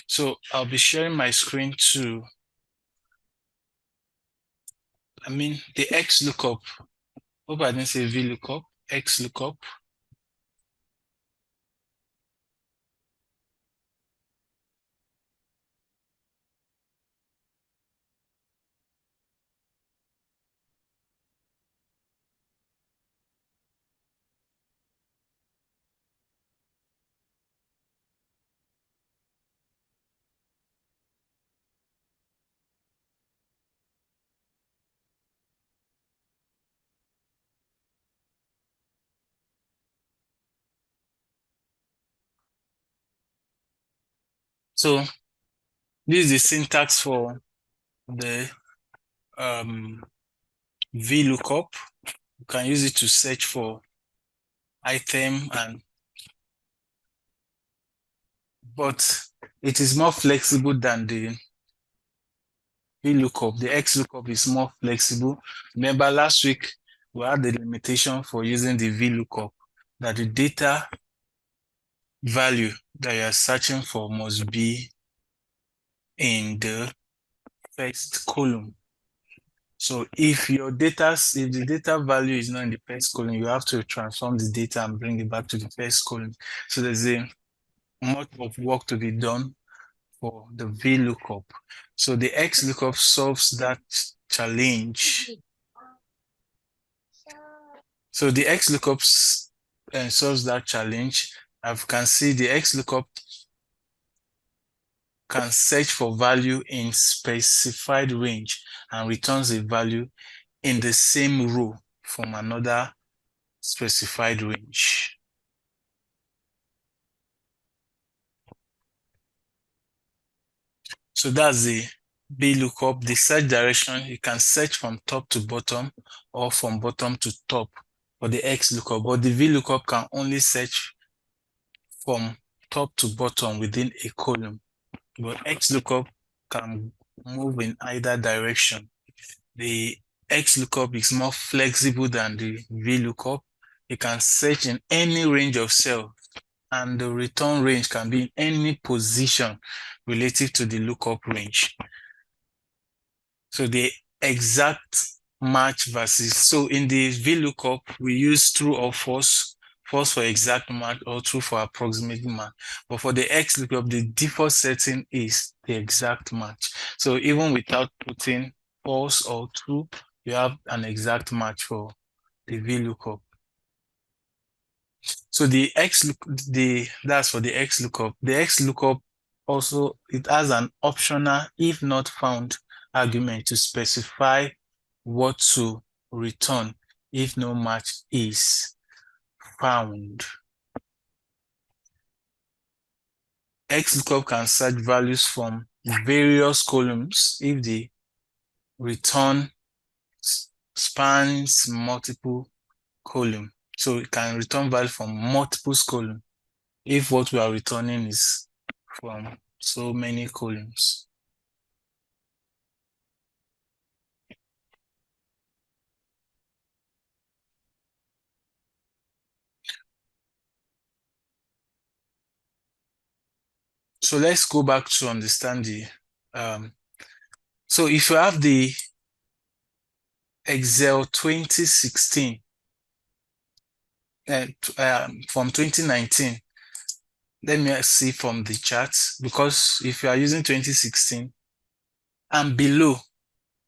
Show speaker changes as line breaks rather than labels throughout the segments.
So I'll be sharing my screen to, the X lookup. Hope I didn't say V lookup, X lookup. So this is the syntax for the VLOOKUP. You can use it to search for item, but it is more flexible than the VLOOKUP. The XLOOKUP is more flexible. Remember last week we had the limitation for using the VLOOKUP, that the data value that you are searching for must be in the first column. So if the data value is not in the first column, you have to transform the data and bring it back to the first column. So there's a much of work to be done for the VLOOKUP. So the XLOOKUP solves that challenge. So the XLOOKUP solves that challenge. As you can see, the XLOOKUP can search for value in specified range and returns a value in the same row from another specified range. So that's the VLOOKUP. The search direction, you can search from top to bottom or from bottom to top for the XLOOKUP, but the VLOOKUP can only search from top to bottom within a column. But XLOOKUP can move in either direction. The XLOOKUP is more flexible than the VLOOKUP. It can search in any range of cells, and the return range can be in any position relative to the lookup range. So the exact match versus, so in the VLOOKUP, we use true or false, false for exact match or true for approximate match. But for the XLOOKUP, the default setting is the exact match. So even without putting false or true, you have an exact match for the VLOOKUP. So that's for the XLOOKUP. The XLOOKUP also, it has an optional if not found argument to specify what to return if no match is found. XLOOKUP can search values from various columns if the return spans multiple columns. So it can return value from multiple columns if what we are returning is from so many columns. So let's go back to understand the, so if you have the Excel 2016 from 2019, let me see from the charts, because if you are using 2016 and below,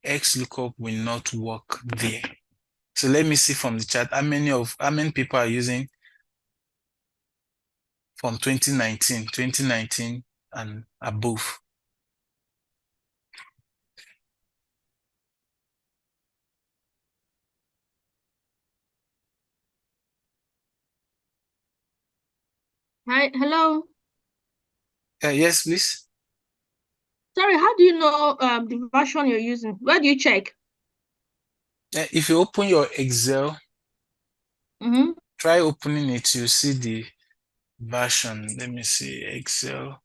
XLOOKUP will not work there. So let me see from the chart how many people are using from 2019 and above.
Hi, hello.
Yes, please.
Sorry, how do you know the version you're using? Where do you check?
If you open your Excel,
Mm-hmm.
try opening it, you see the version. Let me see, Excel.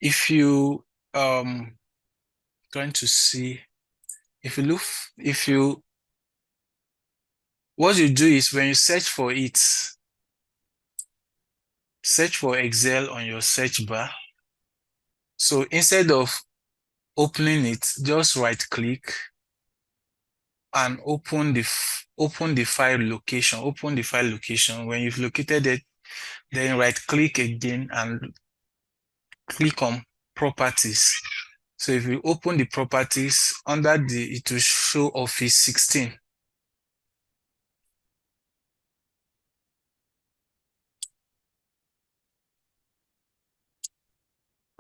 if you trying to see, if you look, what you do is when you search for it, search for Excel on your search bar. So instead of opening it, just right click and open the file location. Open the file location. When you've located it, then right click again and click on properties. So if you open the properties under it will show Office 16.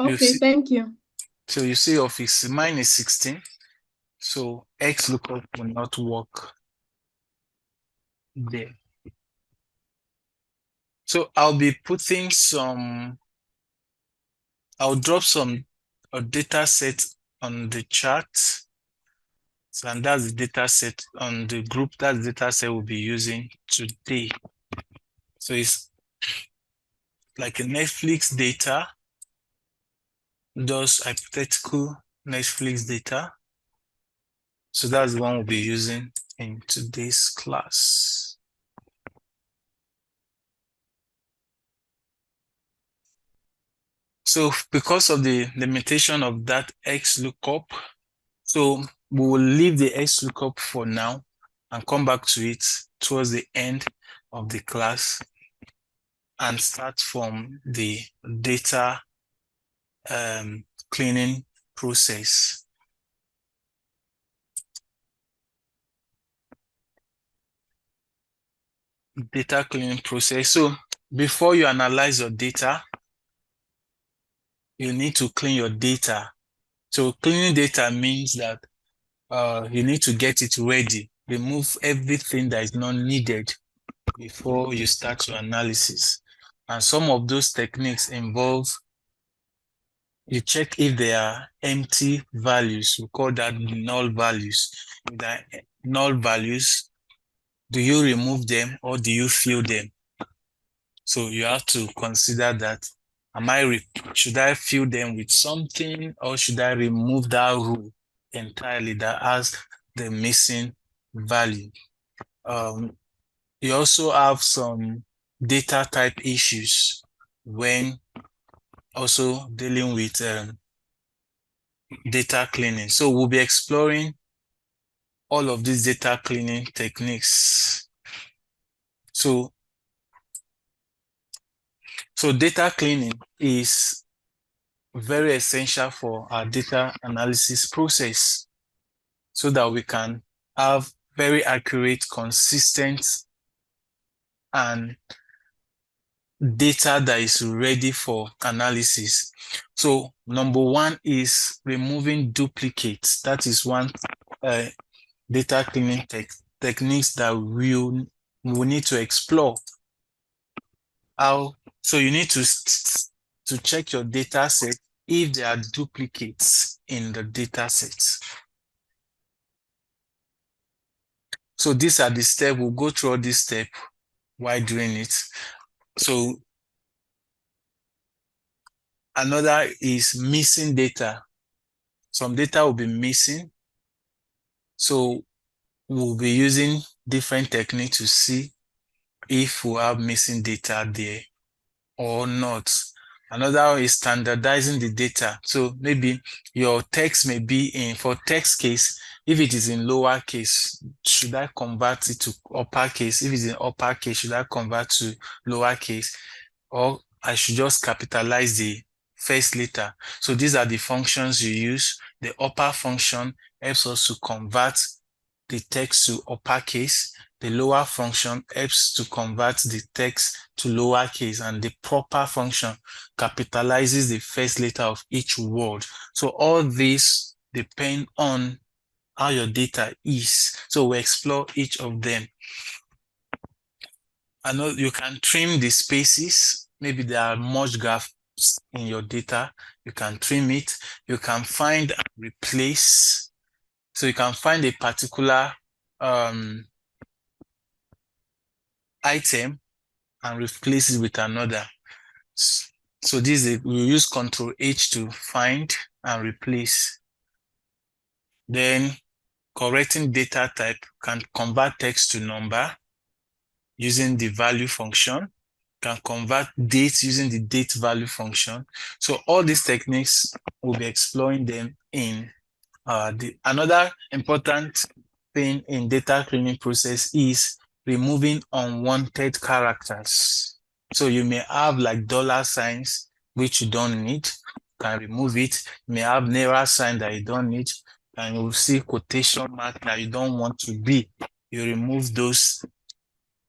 You
Okay,
see,
thank you.
so you see Office, mine is 16. So XLOOKUP will not work there. So I'll be putting I'll drop some data set on the chart. So, and that's the data set on the group. That's the data set we'll be using today. So it's like a Netflix data, those hypothetical Netflix data. So that's the one we'll be using in today's class. So because of the limitation of that XLOOKUP, so we will leave the XLOOKUP for now and come back to it towards the end of the class and start from the data cleaning process. Data cleaning process. So before you analyze your data, you need to clean your data. So cleaning data means that you need to get it ready, remove everything that is not needed before you start your analysis. And some of those techniques involve you check if they are empty values. We call that null values. If they are null values, do you remove them or do you fill them? So you have to consider that. Should I fill them with something or should I remove that row entirely that has the missing value? You also have some data type issues when also dealing with data cleaning. So we'll be exploring all of these data cleaning techniques. So data cleaning is very essential for our data analysis process so that we can have very accurate, consistent, and data that is ready for analysis. So number one is removing duplicates. That is one data cleaning techniques that we need to explore. So you need to check your data set if there are duplicates in the data set. So these are the steps. We'll go through all these steps while doing it. So another is missing data. Some data will be missing. So we'll be using different techniques to see if we have missing data there or not. Another is standardizing the data. So maybe your text may be for text case, if it is in lowercase, should I convert it to uppercase? If it's in uppercase, should I convert to lowercase? Or I should just capitalize the first letter. So these are the functions you use. The upper function helps us to convert the text to uppercase. The lower function helps to convert the text to lowercase, and the proper function capitalizes the first letter of each word. So all these depend on how your data is. So we explore each of them. I know you can trim the spaces. Maybe there are much gaps in your data. You can trim it. You can find and replace. So you can find a particular item and replace it with another. So this is, we use Control H to find and replace. Then correcting data type can convert text to number using the value function, can convert date using the date value function. So all these techniques, we'll be exploring them in another important thing in data cleaning process is removing unwanted characters. So you may have like dollar signs, which you don't need, you can remove it. You may have naira sign that you don't need, and you will see quotation mark that you don't want to be. You remove those,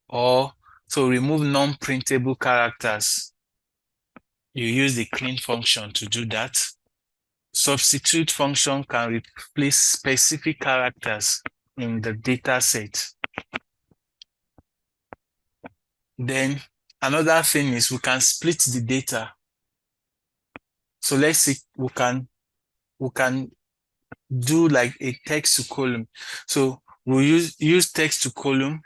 or so remove non-printable characters. You use the clean function to do that. Substitute function can replace specific characters in the data set. Then another thing is we can split the data. So let's see, we can do like a text to column. So we'll use text to column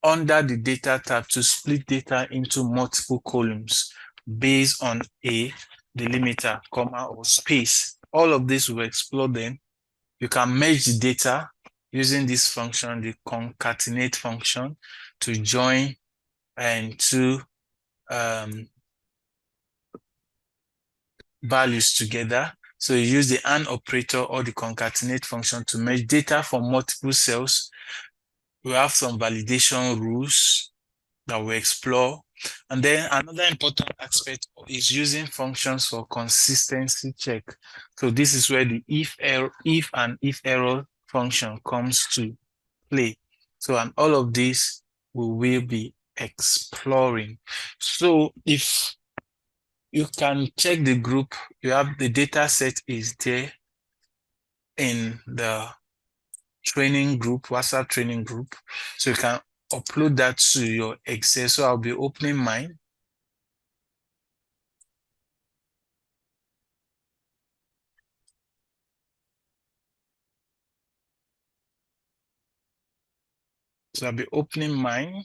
under the data tab to split data into multiple columns based on a delimiter, comma, or space. All of this we'll explore then. You can merge the data using this function, the concatenate function, to join and two values together. So you use the AND operator or the concatenate function to merge data from multiple cells. We have some validation rules that we explore. And then another important aspect is using functions for consistency check. So this is where the if and if error function comes to play. So, and all of this we will be exploring. So if you can check the group, you have the data set is there in the training group, WhatsApp training group. So you can upload that to your Excel. So I'll be opening mine. So I'll be opening mine.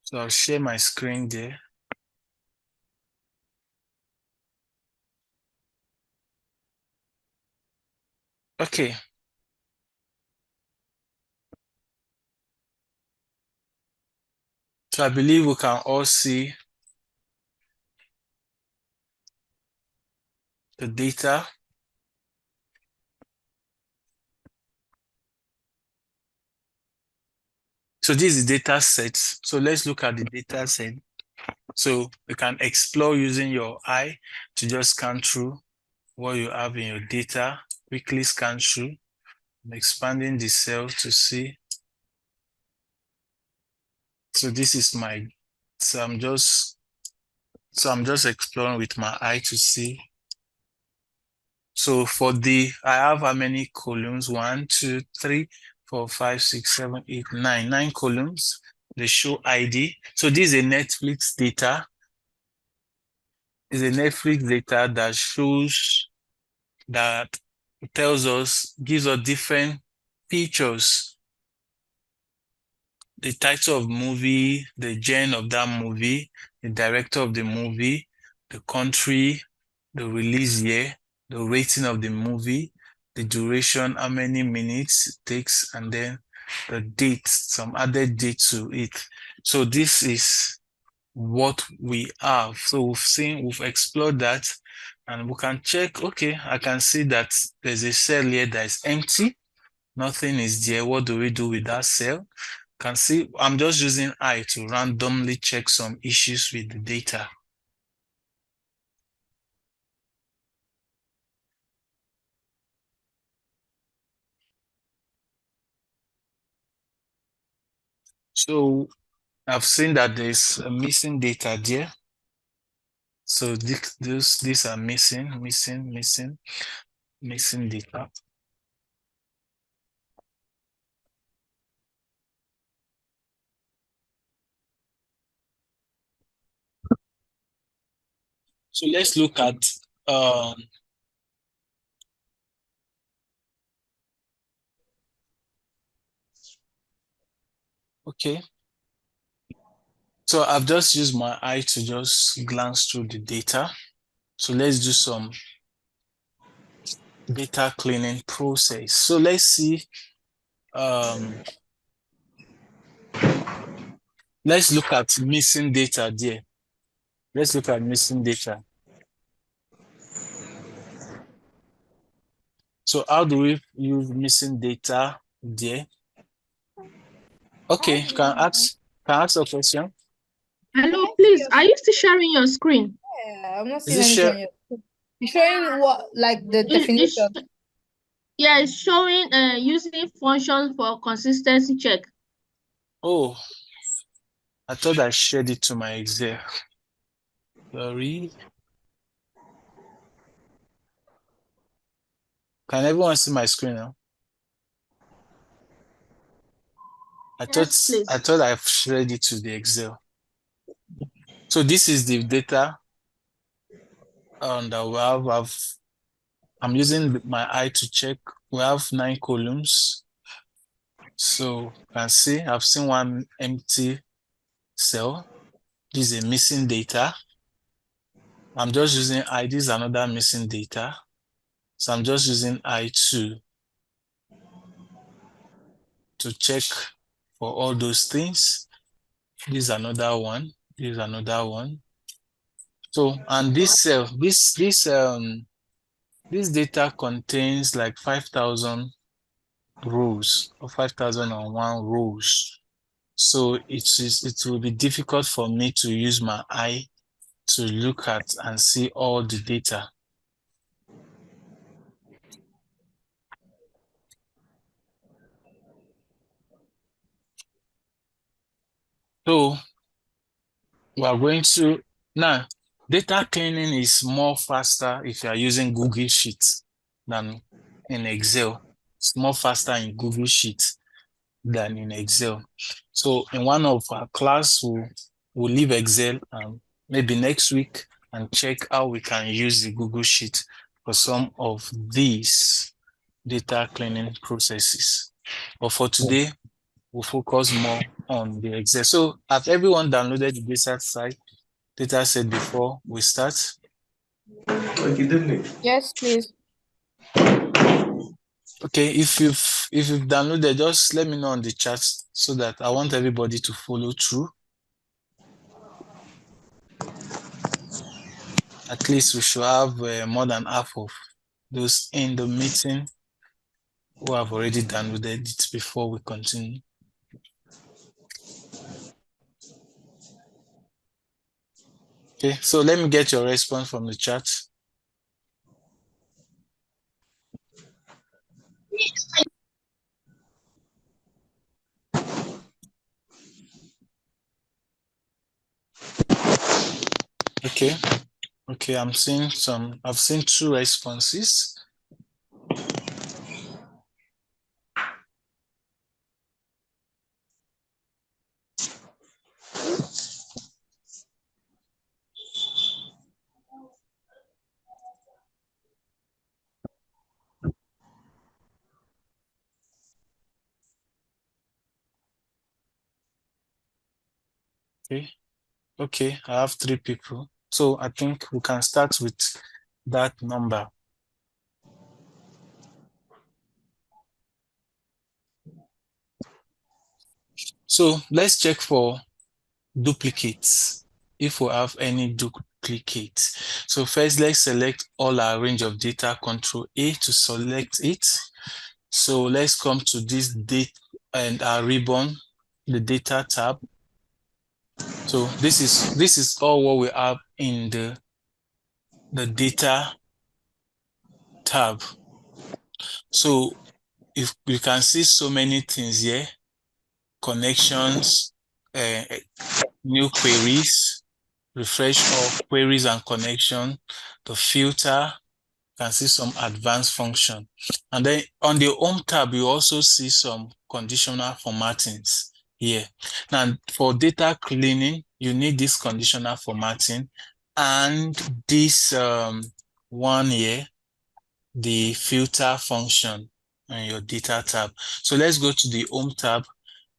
So I'll share my screen there. Okay. So I believe we can all see the data. So this is data set. So let's look at the data set. So you can explore using your eye to just scan through what you have in your data, quickly scan through. I'm expanding the cell to see. So this is my, so I'm just exploring with my eye to see. So for I have how many columns? 1, 2, 3, 4, 5, 6, 7, 8, 9. 9 columns. They show ID. So this is a Netflix data. Is a Netflix data that shows, that tells us, gives us different features, the title of movie, the genre of that movie, the director of the movie, the country, the release year, the rating of the movie, the duration, how many minutes it takes, and then the date, some added date to it. So this is what we have. So we've explored that, and we can check, okay, I can see that there's a cell here that is empty. Nothing is there. What do we do with that cell? Can see, I'm just using eye to randomly check some issues with the data. So I've seen that there's a missing data there. So these are missing data. So let's look at okay. So I've just used my eye to just glance through the data. So let's do some data cleaning process. So let's see. Let's look at missing data there. Let's look at missing data. So how do we use missing data there? Okay, can I ask a question?
Hello, please. Are you still sharing your screen?
Yeah, I'm not
Is
seeing
it
anything
share?
on your screen. You're showing what, like the
It's
definition.
yeah, it's showing using functions for consistency check.
Oh, I thought I shared it to my Excel. Sorry. Can everyone see my screen now?
Yes,
I
please.
thought I've shared it to the Excel. So this is the data that we have. I'm using my eye to check. We have 9 columns. So you can see I've seen one empty cell. This is a missing data. I'm just using I. This is another missing data. So I'm just using I to check for all those things. This is another one. This is another one. So, and this cell, this data contains like 5,000 rows or 5,001 rows. So it will be difficult for me to use my eye to look at and see all the data. So we are going to now data cleaning is more faster if you are using Google Sheets than in Excel. It's more faster in Google Sheets than in Excel. So in one of our class, we'll leave Excel and maybe next week and check how we can use the Google Sheet for some of these data cleaning processes. But for today, we'll focus more on the Excel. So have everyone downloaded the data set before we start?
Yes, please.
Okay, if you've downloaded, just let me know on the chat so that I want everybody to follow through. At least we should have more than half of those in the meeting who have already downloaded it before we continue. Okay, so let me get your response from the chat. Okay, okay, I've seen 2 responses. Okay, okay, I have 3 people. So I think we can start with that number. So let's check for duplicates, if we have any duplicates. So first, let's select all our range of data, Control A to select it. So let's come to this date and our ribbon, the data tab. So this is all what we have in the data tab. So if you can see so many things here, connections, new queries, refresh all queries and connection, the filter, you can see some advanced function. And then on the home tab, you also see some conditional formattings here. Now for data cleaning, you need this conditional formatting. and this one here, the filter function on your data tab. So let's go to the home tab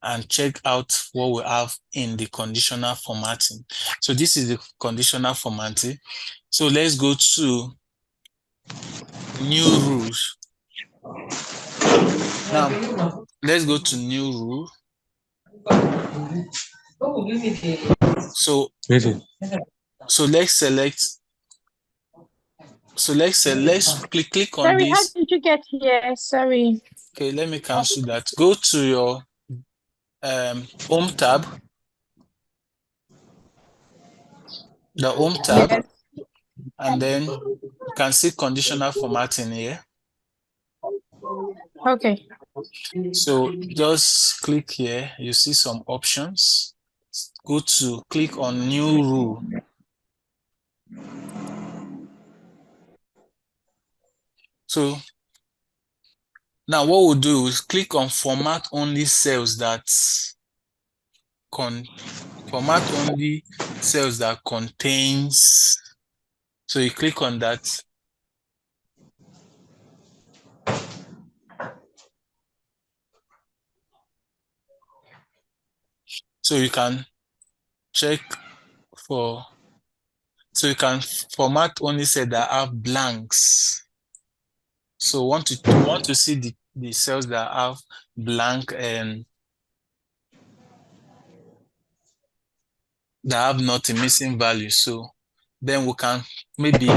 and check out what we have in the conditional formatting. So this is the conditional formatting. So let's go to new rules. Now, let's go to new rule. So let's select. So let's click on
Sorry, how
this.
did you get here? Sorry.
Okay, let me cancel that. Go to your home tab, the home tab,
Yes.
and then you can see conditional formatting here.
Okay.
So just click here, you see some options. Go to click on new rule. So now what we'll do is click on format only cells that contains. So you click on that. So you can check for, so you can format only cells that have blanks. So want to see the cells that have blank and that have nothing, missing value. So then we can maybe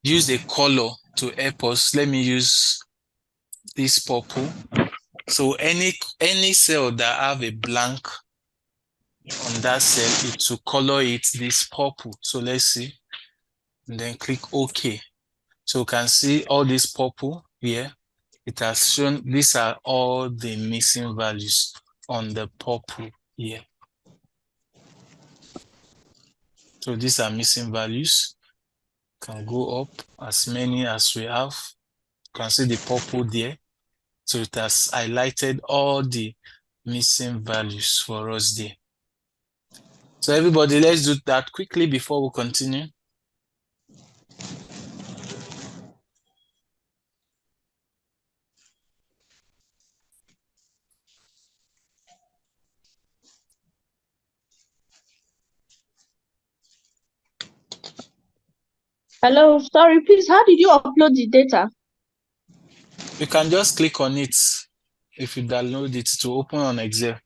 use a color to help us. Let me use this purple. So any cell that have a blank on that cell, it will color it this purple. So let's see, and then click OK. So you can see all this purple here. It has shown these are all the missing values on the purple here. So these are missing values. Can go up as many as we have. You can see the purple there. So it has highlighted all the missing values for us there. So everybody, let's do that quickly before we continue.
Hello, sorry, please, how did you upload the data?
You can just click on it if you download it to open on Excel.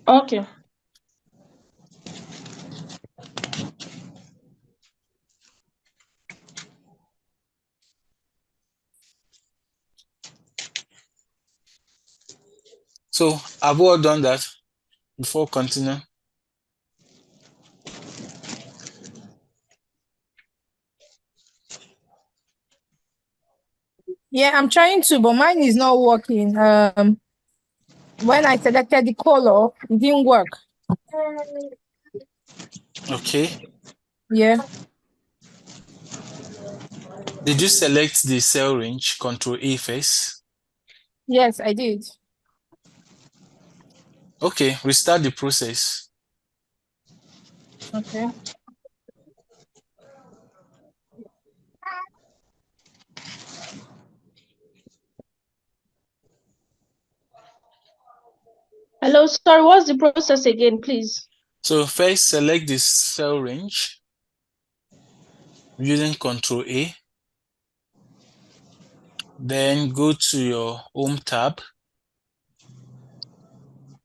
Okay.
So have we all done that before continue?
Yeah, I'm trying to, but mine is not working. When I selected the color, it didn't work.
Okay.
Yeah.
Did you select the cell range, Control A first?
Yes, I did.
Okay, restart the process.
Okay.
Hello, sorry, what's the process again, please?
So first select the cell range using Control A. Then go to your home tab.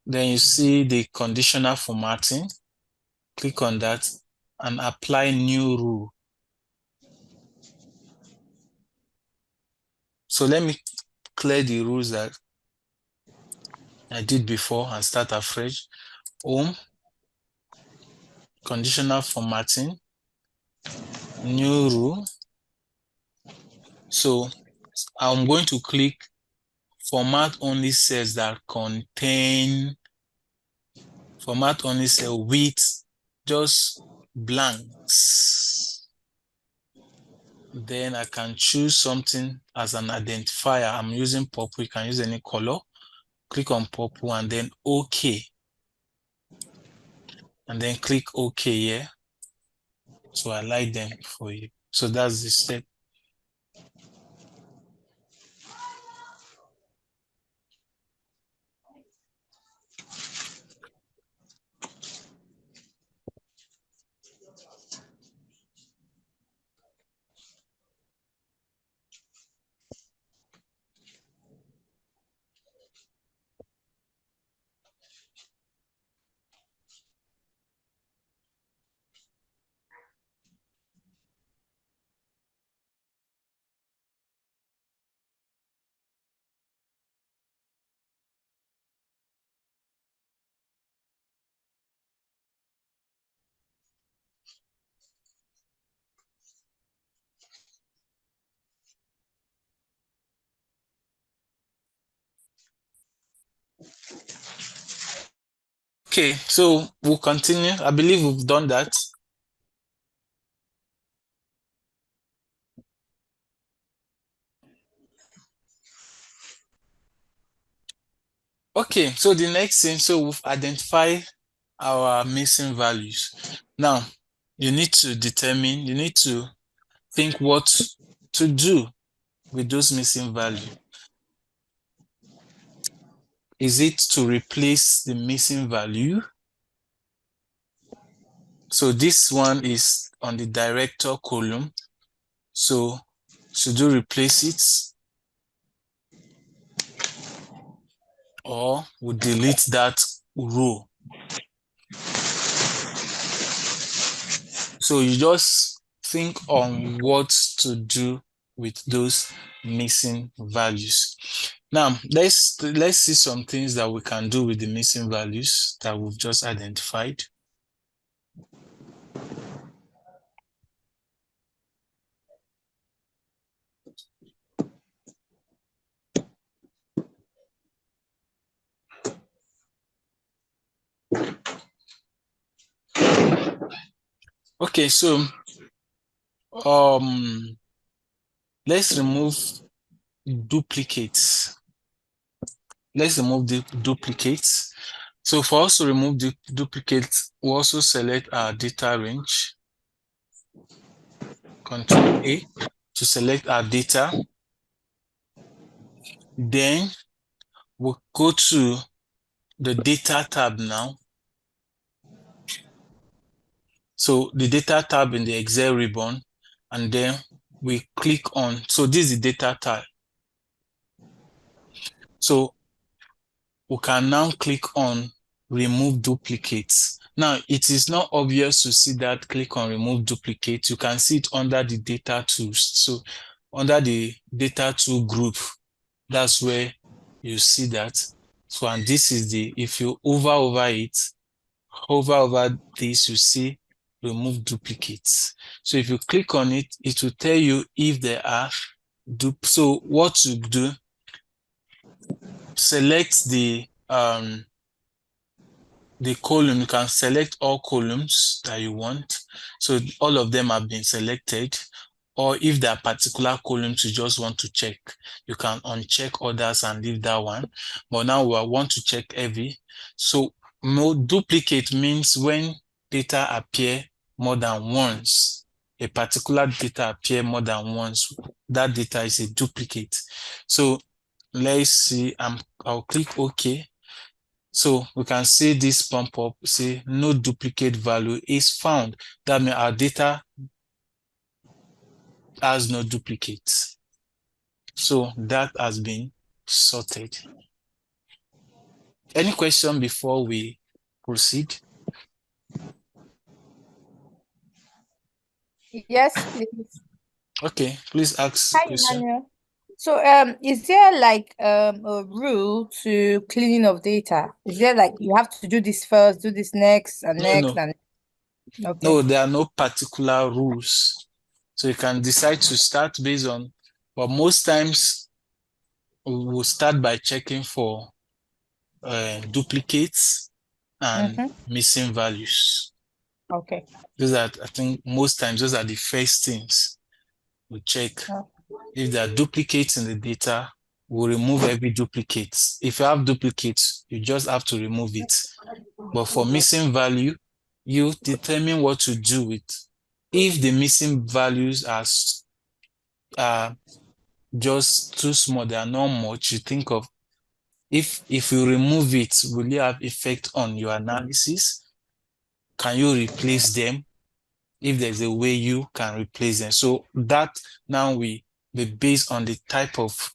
Then you see the conditional formatting. Click on that and apply new rule. So let me clear the rules that I did before and start afresh. Home, conditional formatting, new rule. So I'm going to click format only cells that contain, format only cell with just blanks. Then I can choose something as an identifier. I'm using purple. You can use any color. Click on purple and then OK. And then click OK here. to highlight them for you. So that's the step. Okay, so we'll continue. I believe we've done that. Okay, so the next thing, so we've identified our missing values. Now, you need to think what to do with those missing values. Is it to replace the missing value? So this one is on the director column. So should you replace it? Or we delete that row? So you just think on what to do with those missing values. Now, let's see some things that we can do with the missing values that we've just identified. Okay, so let's remove duplicates. Let's remove the duplicates. So for us to remove the duplicates, we also select our data range. Control A to select our data. Then we'll go to the data tab now. So the data tab in the Excel ribbon, and then we click on, so this is the data tab. So we can now click on remove duplicates. Now it is not obvious to see that click on remove duplicate. You can see it under the data tools. So under the data tool group, that's where you see that. So, and this is the, if you hover over this, you see remove duplicates. So if you click on it, it will tell you if there are so what to do, select the column. You can select all columns that you want. So all of them have been selected. Or if there are particular columns you just want to check, you can uncheck others and leave that one. But now we want to check every. So no duplicate means when data appear more than once, a particular data appear more than once, that data is a duplicate. So let's see, I'll click OK. So we can see this pump up, say no duplicate value is found. That means our data has no duplicates. So that has been sorted. Any question before we proceed?
Yes, please.
Okay, please ask
Hi,
question.
Emmanuel. So, is there like a rule to cleaning of data? Is there like you have to do this first, do this next, and next,
No,
and okay.
no, there are no particular rules. So you can decide to start based on, but most times we will start by checking for duplicates and missing values.
Okay.
Those are, I think, most times those are the first things we check. If there are duplicates in the data, we'll remove every duplicate. If you have duplicates, you just have to remove it. But for missing value, you determine what to do with if the missing values are just too small, they are not much, you think of if you remove it, will it have effect on your analysis? Can you replace them? If there's a way you can replace them. So that now we be based on the type of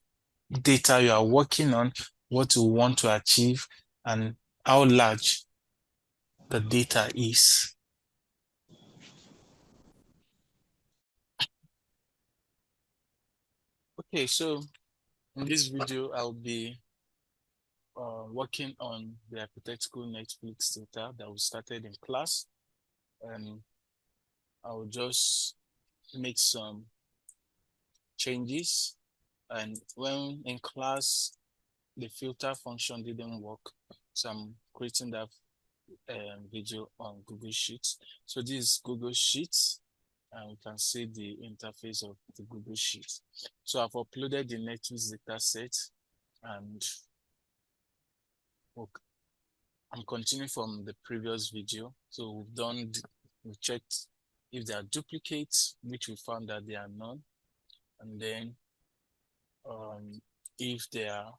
data you are working on, what you want to achieve, and how large the data is. Okay, so in this video, I'll be working on the hypothetical Netflix data that we started in class. And I'll just make some changes. And when in class, the filter function didn't work, so I'm creating that video on Google Sheets. So this is Google Sheets, and you can see the interface of the Google Sheets. So I've uploaded the Netflix data set, and I'm continuing from the previous video. So we checked if there are duplicates, which we found that there are none, and then if there are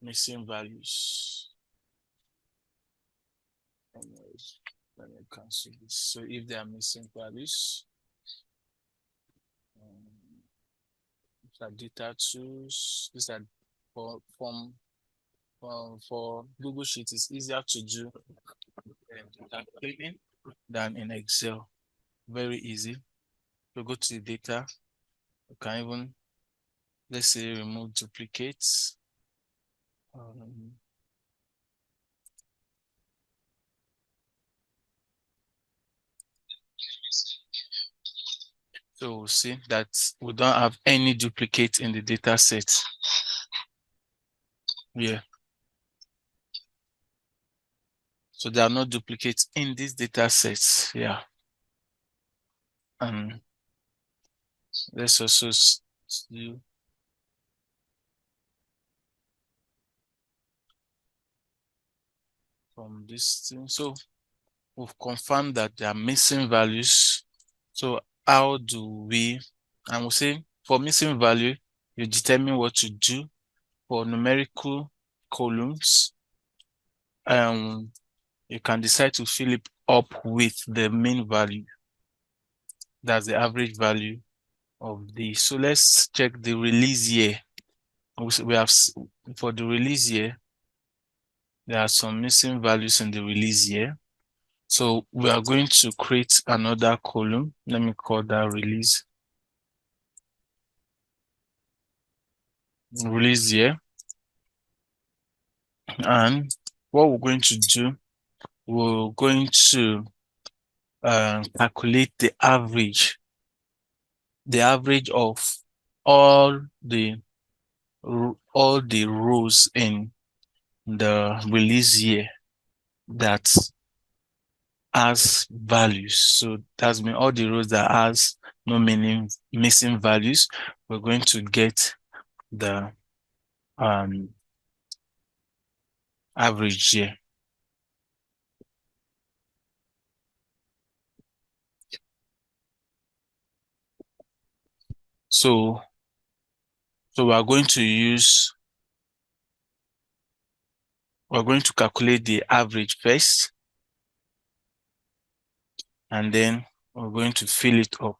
missing values. Anyways, let me cancel this. So if there are missing values, these are data tools. These are for Google Sheets. It's easier to do data cleaning than in Excel. Very easy. So go to the data. You can even, let's say, remove duplicates. So we'll see that we don't have any duplicate in the data set. Yeah. So there are no duplicates in these data sets. Yeah. And let's also do from this thing. So we've confirmed that there are missing values. So how do we, and we'll say for missing value, you determine what to do. For numerical columns, you can decide to fill it up with the mean value. That's the average value of the. So let's check the release year. We have, for the release year, there are some missing values in the release year. So we are going to create another column. Let me call that release year. And what we're going to do, we're going to calculate the average of all the rows in the release year that has values. So that's mean all the rows that has no missing values, we're going to get the average here. So we're going to calculate the average first, and then we're going to fill it up.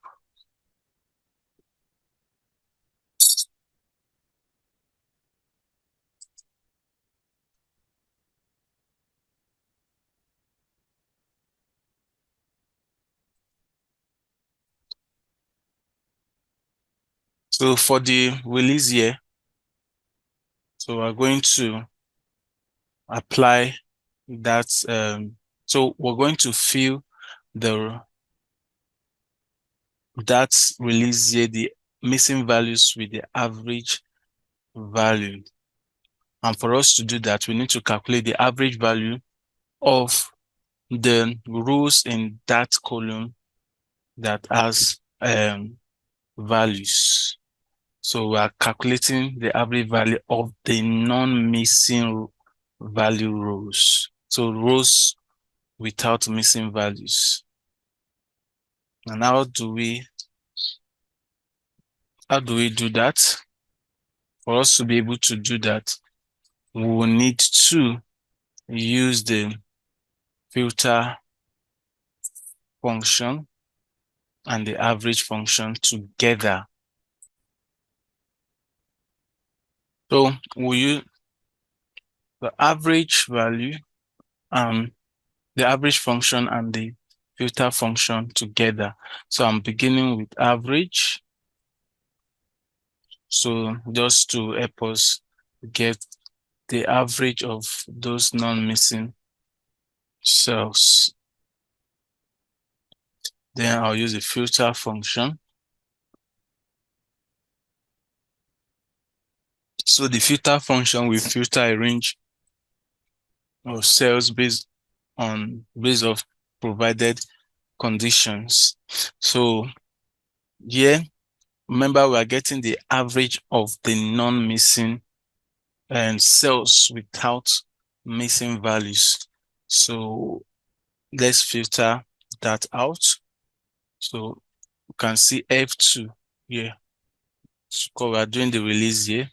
So for the release year, so we're going to apply that. So we're going to fill that release year, the missing values, with the average value. And for us to do that, we need to calculate the average value of the rows in that column that has values. So we are calculating the average value of the non-missing value rows. So rows without missing values. And how do we do that? For us to be able to do that, we will need to use the filter function and the average function together. So we use the average value, the average function and the filter function together. So I'm beginning with average. So just to help us get the average of those non-missing cells. Then I'll use the filter function. So the filter function will filter a range of cells based of provided conditions. So here, remember, we are getting the average of the non-missing and cells without missing values. So let's filter that out. So you can see F2 here. So we are doing the release here.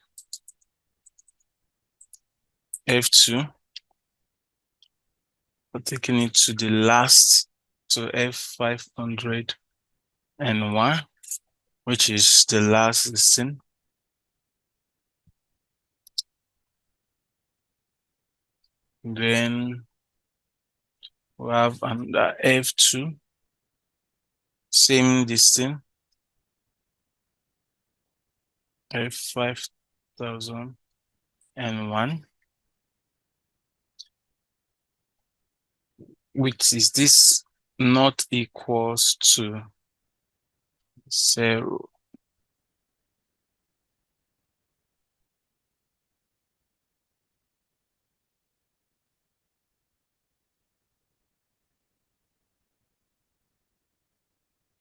F2. We're taking it to the last, to F501, which is the last listing. Then we have another F2, same listing, F5001, which is this not equals to 0.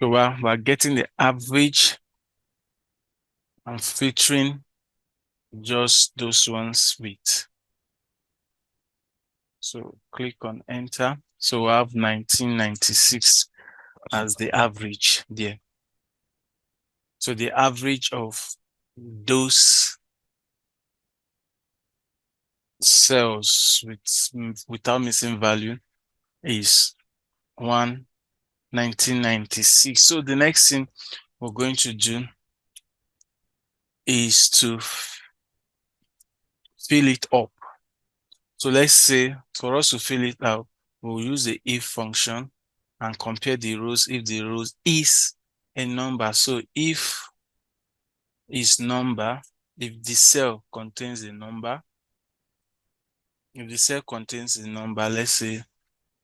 So we're getting the average and filtering just those ones with. So click on enter. So we have 1996 as the average there. So the average of those cells without missing value is 1996. So the next thing we're going to do is to fill it up. So let's say for us to fill it out, we'll use the if function and compare the rows if the rows is a number. So if is number, if the cell contains a number, let's say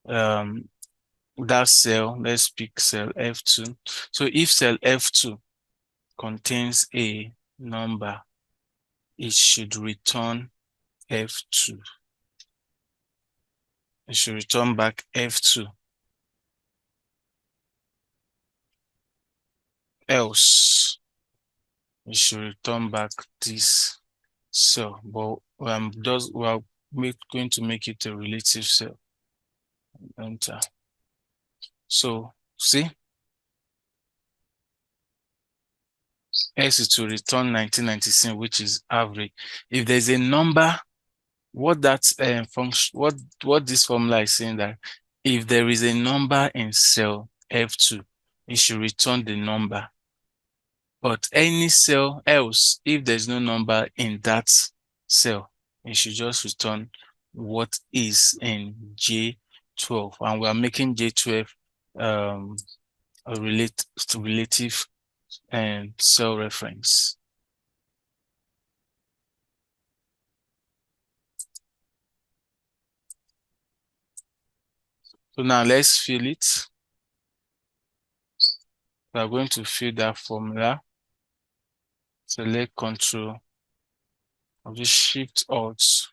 that cell, let's pick cell F2. So if cell F2 contains a number, it should return F2. It should return back F2. Else, it should return back this cell. But we're going to make it a relative cell. Enter. So see, S is to return 1996, which is average. If there's a number, what that function, what this formula is saying, that if there is a number in cell F2, it should return the number. But any cell else, if there's no number in that cell, it should just return what is in J12. And we are making J12 a relative and cell reference. So now let's fill it. We are going to fill that formula. Select Control of the Shift Alt.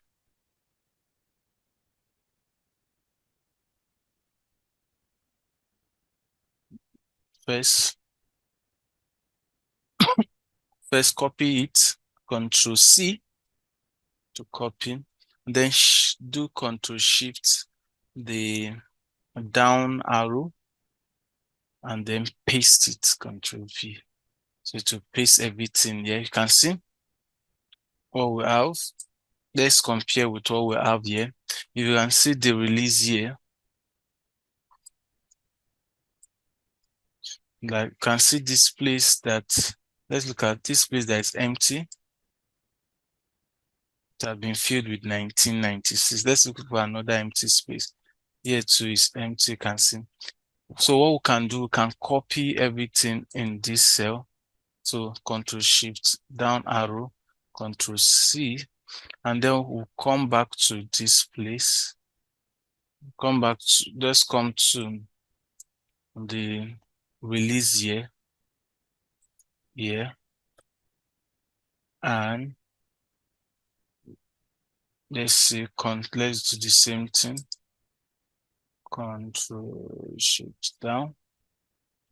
First copy it, Control C to copy, then do Control Shift the down arrow and then paste it, Control V. So to paste everything here, you can see what we have. Let's compare with what we have here. You can see the release here. Like you can see this place that, let's look at this place that is empty. It has been filled with 1996. Let's look for another empty space. Here too is empty, you can see. So what we can do, we can copy everything in this cell. So Control Shift down arrow, Control C, and then we'll come back to this place. Come back to, let's come to the release here, and let's see, let's do the same thing. Control Shift down,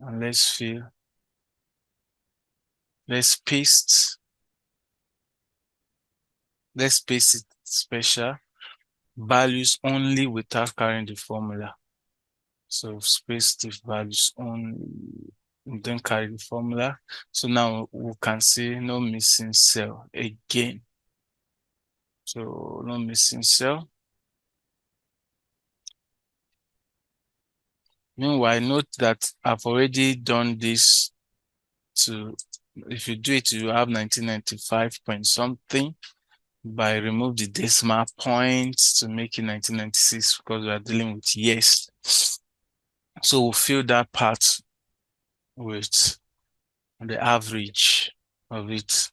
and let's paste it special values only without carrying the formula. So space the values only, and then carry the formula. So now we can see no missing cell again. So no missing cell. Meanwhile, note that I've already done this to, if you do it, you have 1995 point something. By remove the decimal points to make it 1996 because we are dealing with years. So we'll fill that part with the average of it.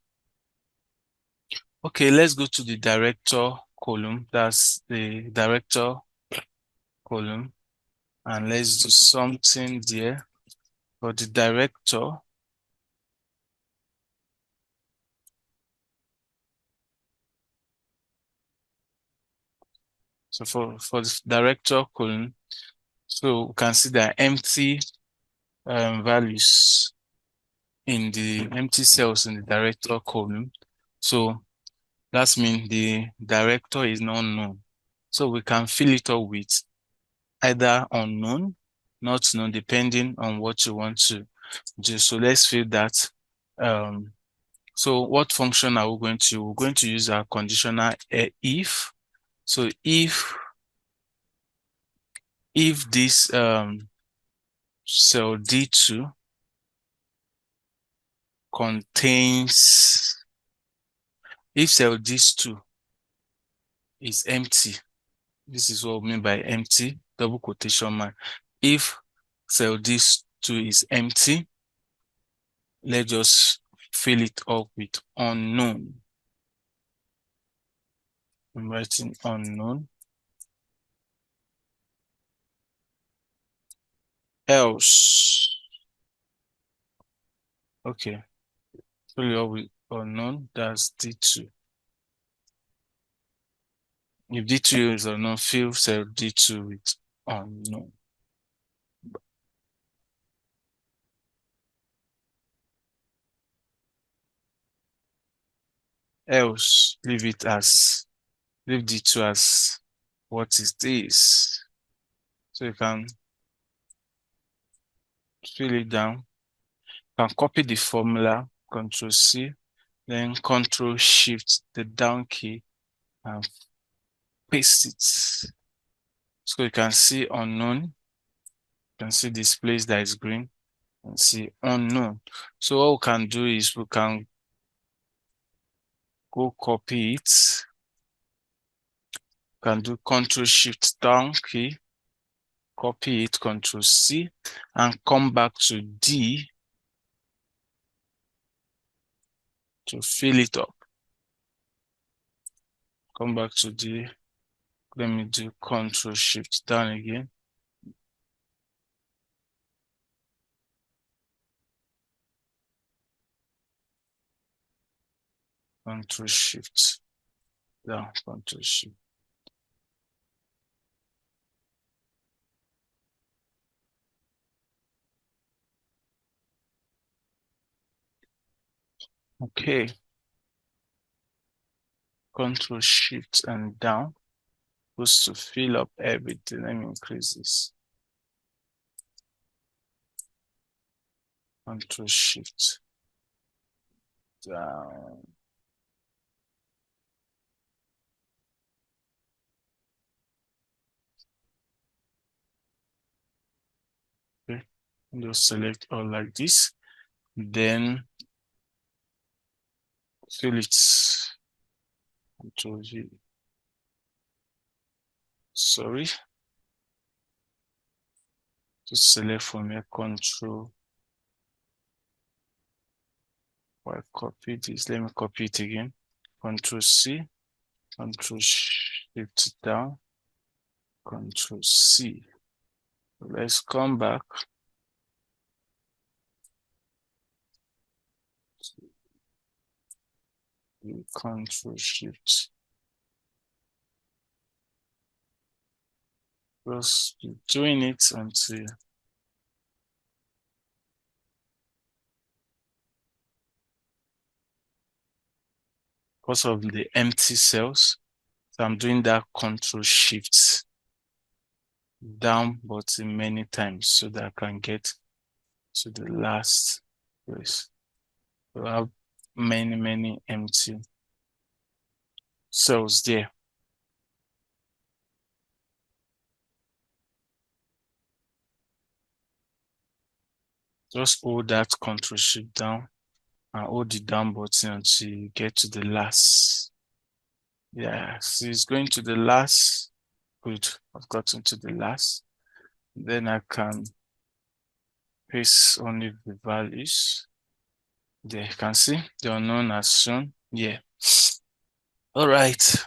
Okay, let's go to the director column. That's the director column. And let's do something there for the director. So for the director column, so we can see the empty values in the empty cells in the director column. So that means the director is not known. So we can fill it up with either unknown, not known, depending on what you want to do. So let's fill that. So what function are we going to? We're going to use our conditional if. So if this cell D2 contains, if cell D2 is empty, this is what we mean by empty, double quotation mark. If cell D2 is empty, let's just fill it up with unknown. I'm writing unknown. Else. Okay. Fill it up with unknown. That's D2. If D2 is unknown, fill cell D2 with unknown. Else, leave D2 as what is this. So you can fill it down. You can copy the formula, Control C, then Control Shift the down key and paste it. So you can see unknown. You can see this place that is green and see unknown. So what we can do is we can go copy it. We can do Control Shift down key, copy it, Control C, and come back to D to fill it up. Come back to D. Let me do Control Shift down again. Control Shift down, Control Shift. Okay. Control Shift and down goes to fill up everything. Let me increase this. Control Shift down. Okay, just select all like this. Then fill it. Control V. Sorry. Just select from here. Control. I copy this. Let me copy it again. Control C. Control Shift down. Control C. Let's come back. Control Shift. Just keep doing it until because of the empty cells. So I'm doing that Control Shift down button many times so that I can get to the last place. So I have many empty cells there. Just hold that Control Shift down and hold the down button until you get to the last. Yeah, so it's going to the last. Good, I've gotten to the last. Then I can paste only the values. There you can see the unknown as shown. Yeah. All right.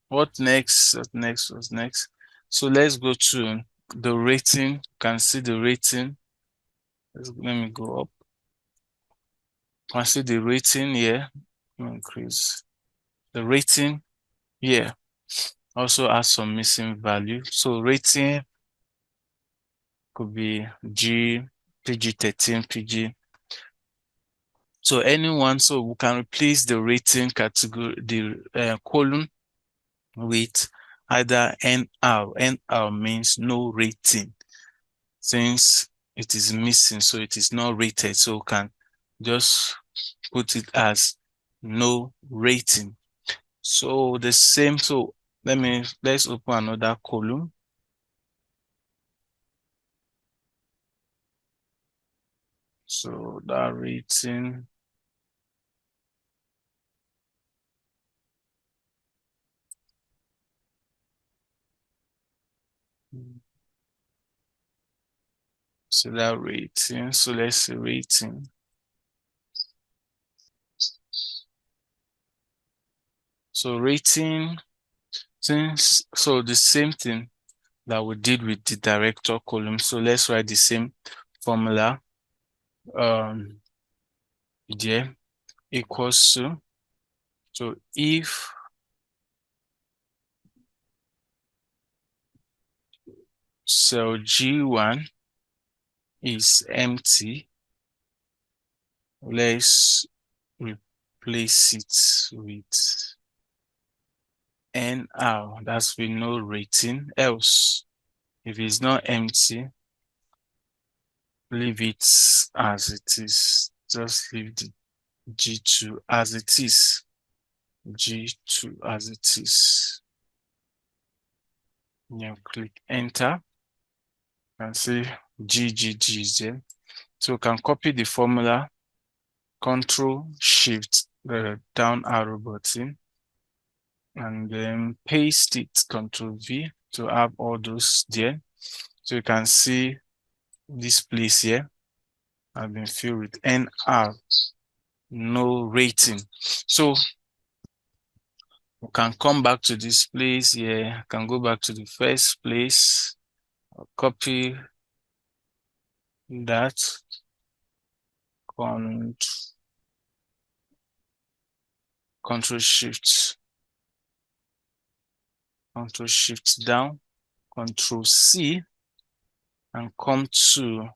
What next? What next? What's next? So let's go to the rating. You can see the rating. Let me go up. You can see the rating here. Increase the rating here. Also has some missing value. So rating could be G, PG13, PG. So anyone, so we can replace the rating category, the column with either NR. NR means no rating. Since it is missing, so it is not rated. So we can just put it as no rating. So the same, so let's open another column. So that rating. So that rating, so let's say rating. So rating, since, so the same thing that we did with the director column. So let's write the same formula. There equals to, so if cell G1 is empty, let's replace it with NR. That's with no rating. Else, if it's not empty, leave it as it is. Just leave the G2 as it is. G2 as it is. Now click enter and see GGG is there. So we can copy the formula, Control Shift the down arrow button, and then paste it, Control V to have all those there. So you can see this place here has been filled with NR, no rating. So we can come back to this place here. I can go back to the first place. I'll copy that. Control Shift down, Control C, and come to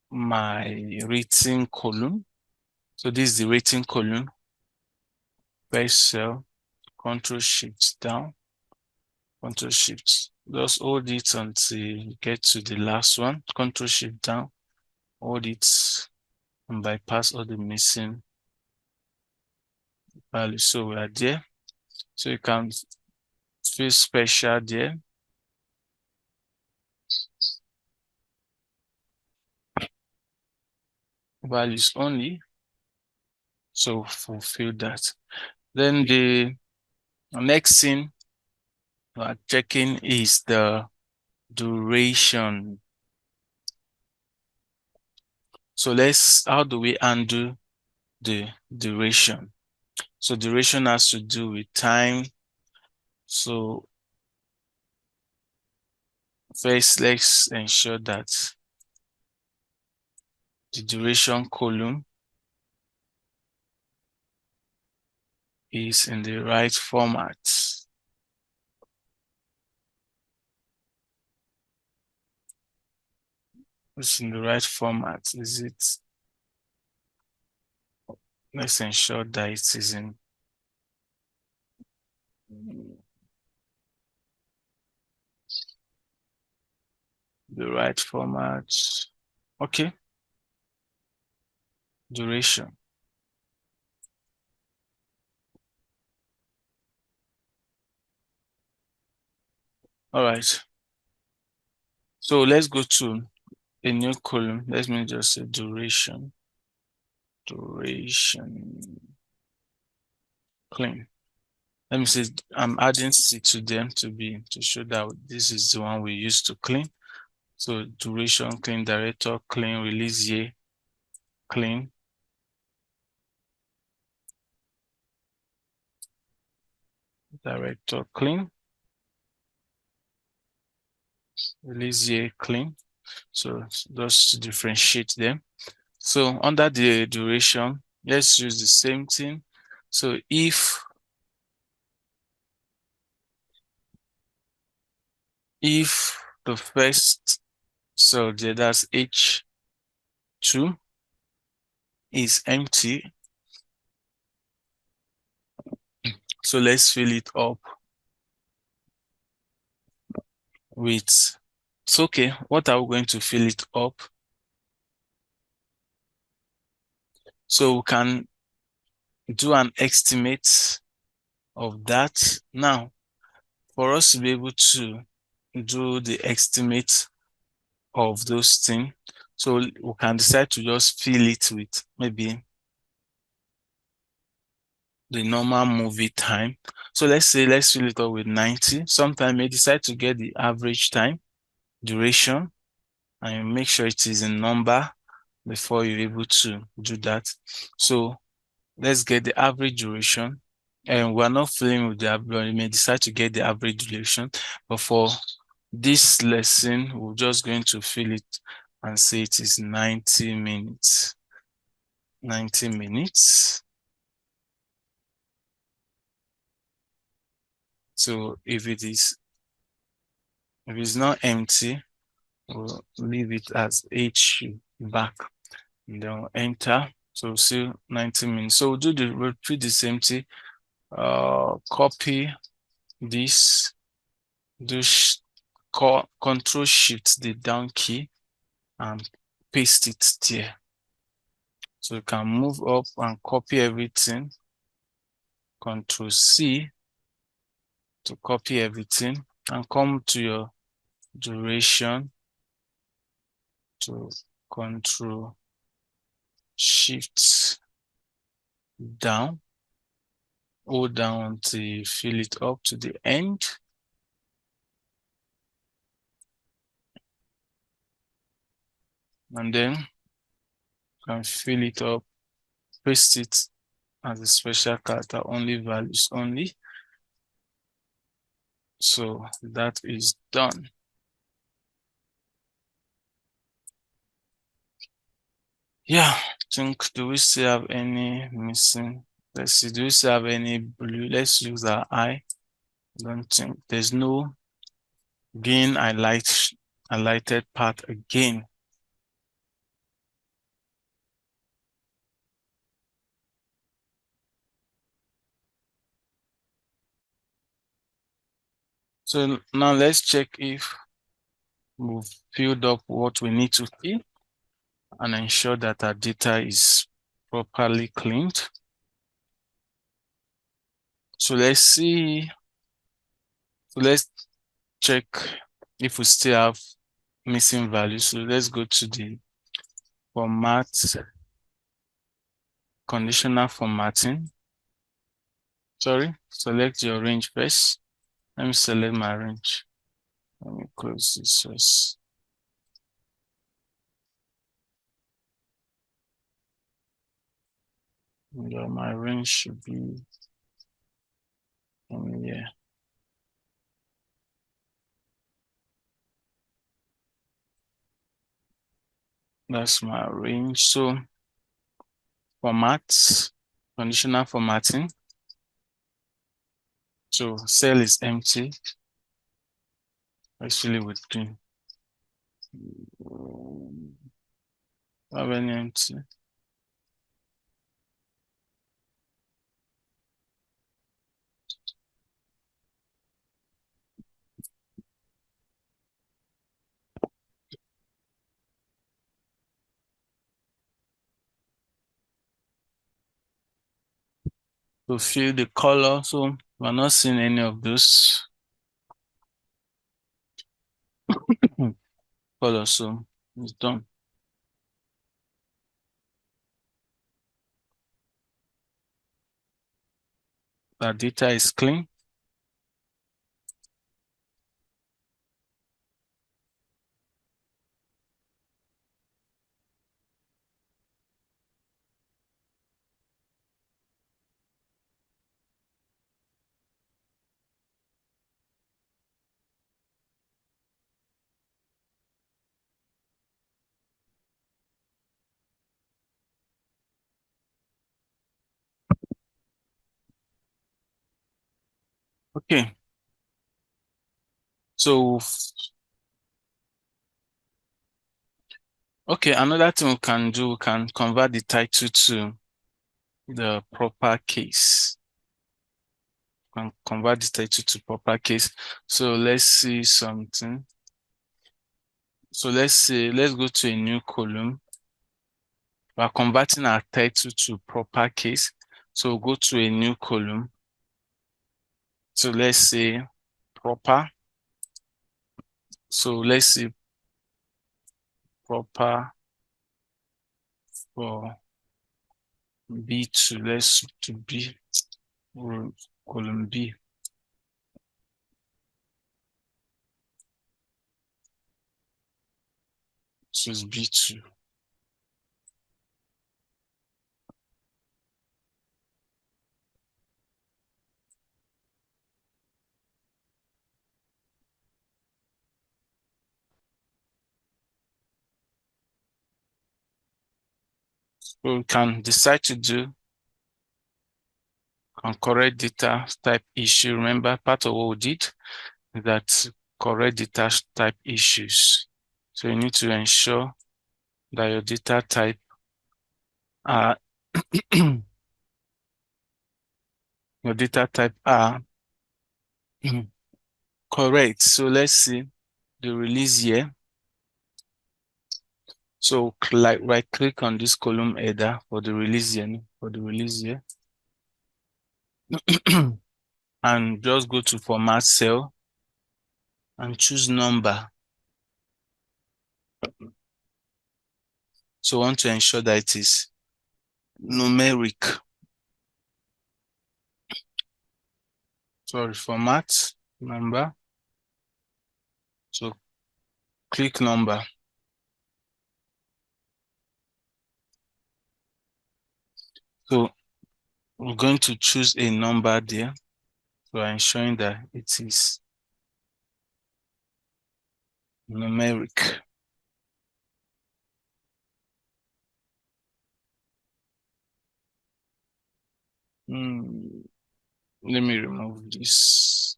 my rating column. So this is the rating column. First cell, Control Shift down, Control Shift Just hold it until you get to the last one. Control Shift down, hold it, and bypass all the missing values. So we are there. So you can feel special there. Values only. So fulfill that. Then the next thing we are checking is the duration. So how do we undo the duration? So duration has to do with time. So first, let's ensure that the duration column is in the right format. It's in the right format. Is it? Let's ensure that it is in the right format. Okay. Duration. All right. So let's go to a new column. Let me just say duration. Duration. Clean. Let me say I'm adding C to them to show that this is the one we used to clean. So duration clean, director clean, release year clean. Director clean. Release year clean. So just to differentiate them. So under the duration, let's use the same thing. So if the first cell there, that's H2, is empty, so let's fill it up with, it's okay, what are we going to fill it up? So we can do an estimate of that. Now, for us to be able to do the estimate of those things, so we can decide to just fill it with maybe the normal movie time. So let's fill it up with 90. Sometimes you decide to get the average time, duration, and make sure it is in number before you're able to do that. So let's get the average duration. And we're not filling with the average. You may decide to get the average duration, but for this lesson, we're just going to fill it and say it is 90 minutes. 90 minutes. So if it's not empty, we'll leave it as H back and then we'll enter. So still 90 minutes. So we'll repeat the same thing. Copy this, do Control Shift the down key and paste it there. So you can move up and copy everything. Control C to copy everything and come to your duration to Control Shift down, hold down until you fill it up to the end. And then you can fill it up, paste it as a special character, only values only. So that is done. Yeah, I think, do we still have any missing? Let's see, do we still have any blue? Let's use our eye. I don't think there's no green highlighted part again. So now let's check if we've filled up what we need to fill and ensure that our data is properly cleaned. So let's see. So let's check if we still have missing values. So let's go to the format, conditional formatting. Sorry, select your range first. Let me select my range. Let me close this first. Yeah, my range should be here. That's my range. So format, conditional formatting. So cell is empty. Let's fill it with clean. Have any empty? To fill the color. So we're not seeing any of those colors. So it's done. The data is clean. Okay. So, okay, another thing we can do, we can convert the title to the proper case. We can convert the title to proper case. So let's see something. So let's go to a new column. We're converting our title to proper case. So we'll go to a new column. So let's say proper. So let's see proper for B2. Let's to B, column B. So it's B2. So we can decide to do correct data type issue. Remember, part of what we did is that correct data type issues. So you need to ensure that your data type are your data type are correct. So let's see the release year. So like right click on this column header for the release year, and just go to format cell and choose number. So I want to ensure that it is numeric. Sorry, format number. So click number. So we're going to choose a number there. So ensuring that it is numeric. Let me remove this.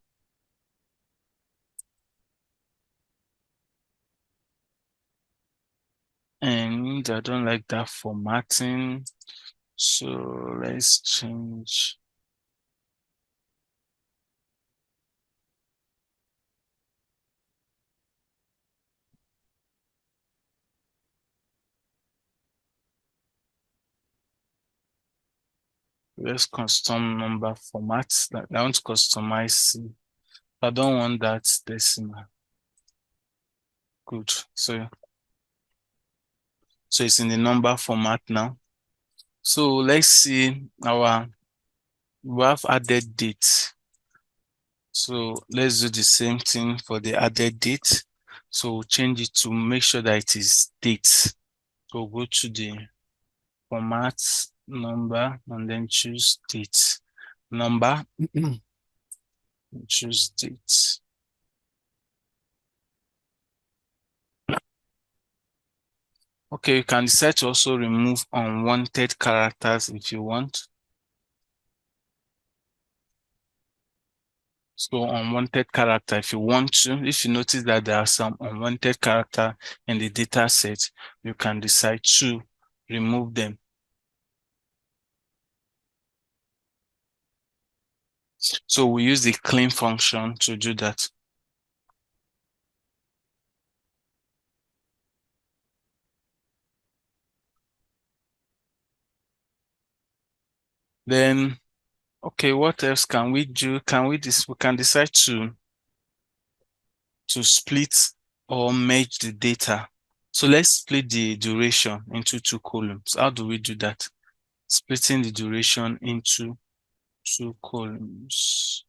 And I don't like that formatting. So let's change. let's custom number formats. I want to customize. I don't want that decimal. Good. So it's in the number format now. So let's see we have added date. So let's do the same thing for the added date. So we'll change it to make sure that it is date. So go to the format number and then choose date. Number, choose date. Okay, you can decide to also remove unwanted characters if you want. So unwanted character, if you want to, if you notice that there are some unwanted character in the data set, you can decide to remove them. So we use the clean function to do that. Then, okay, what else can we do? We can decide to split or merge the data. So let's split the duration into two columns. How do we do that? Splitting the duration into two columns.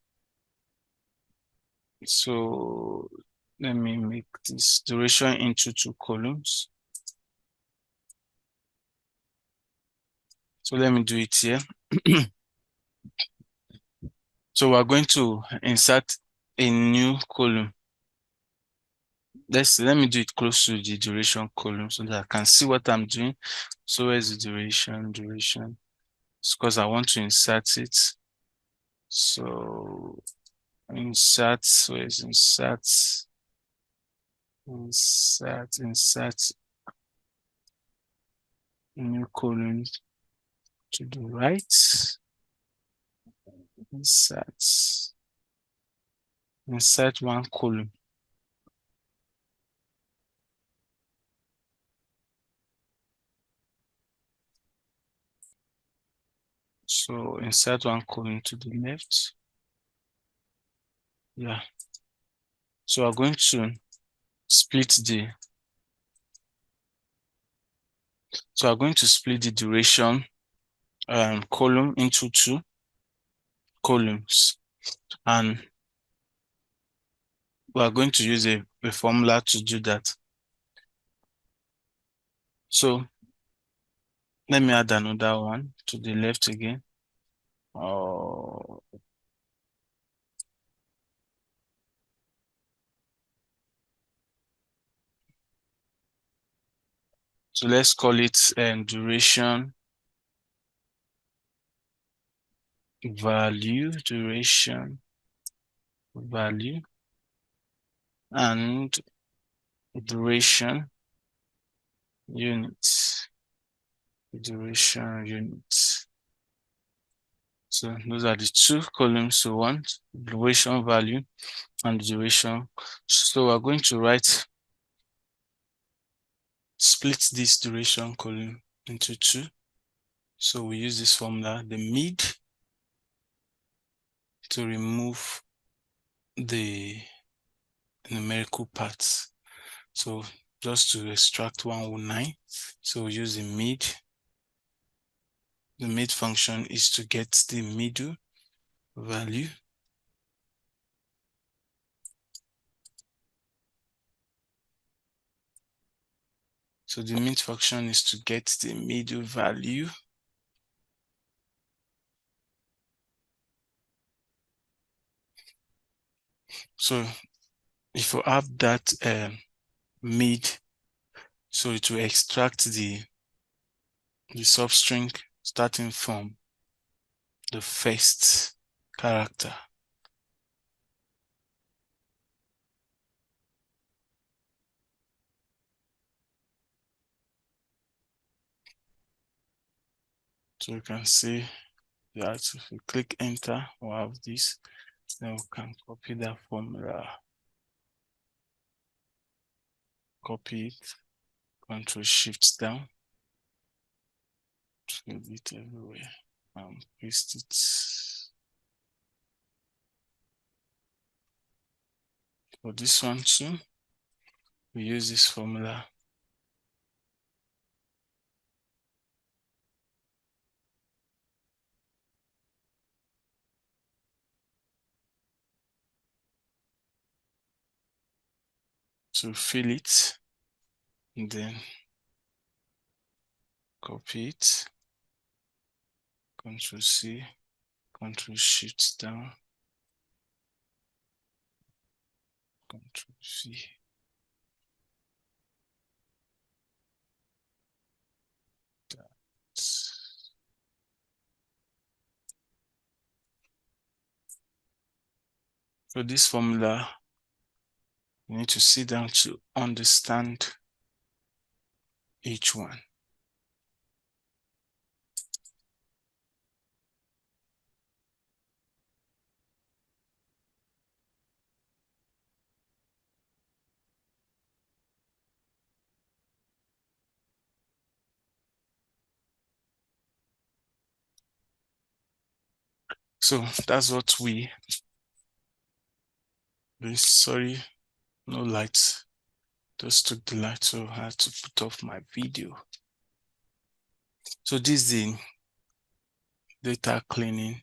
So let me make this duration into two columns. So let me do it here. So we're going to insert a new column. Let me do it close to the duration column so that I can see what I'm doing. So where's the duration? It's because I want to insert it. So insert, where's insert? Insert new column to the right. Insert one column. So insert one column to the left. Yeah. So we're going to split the duration column into two columns, and we are going to use a formula to do that. So let me add another one to the left again. So let's call it duration value, and duration units. So those are the two columns we want: duration value and duration. So we're going to split this duration column into two. So we use this formula, the mid, to remove the numerical parts. So just to extract 109, so we use the mid. The mid function is to get the middle value. So the mid function is to get the middle value. So if you have that mid, so it will extract the substring starting from the first character. So you can see that if we click enter, we'll have this. Then we can copy that formula. Copy it, Control Shift down. Just leave it everywhere. Paste it. For this one too, we use this formula. To fill it, and then copy it, Ctrl C, Ctrl Shift down, Ctrl V. So this formula, you need to sit down to understand each one. So that's what sorry, no lights. Just took the light, so I had to put off my video. So this is the data cleaning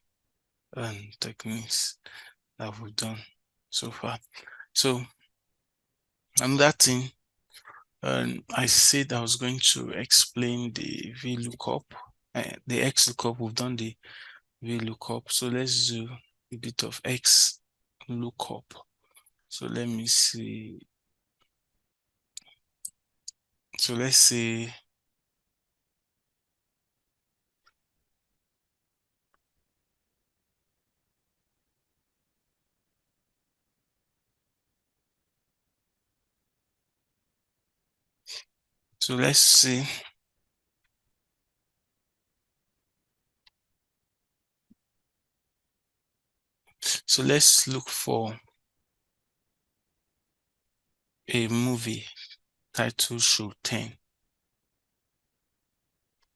and techniques that we've done so far. So another thing, I said I was going to explain the VLOOKUP, the XLOOKUP. We've done the VLOOKUP. So let's do a bit of XLOOKUP. So let me see. So let's say let's see. So let's look for a movie titled Show 10.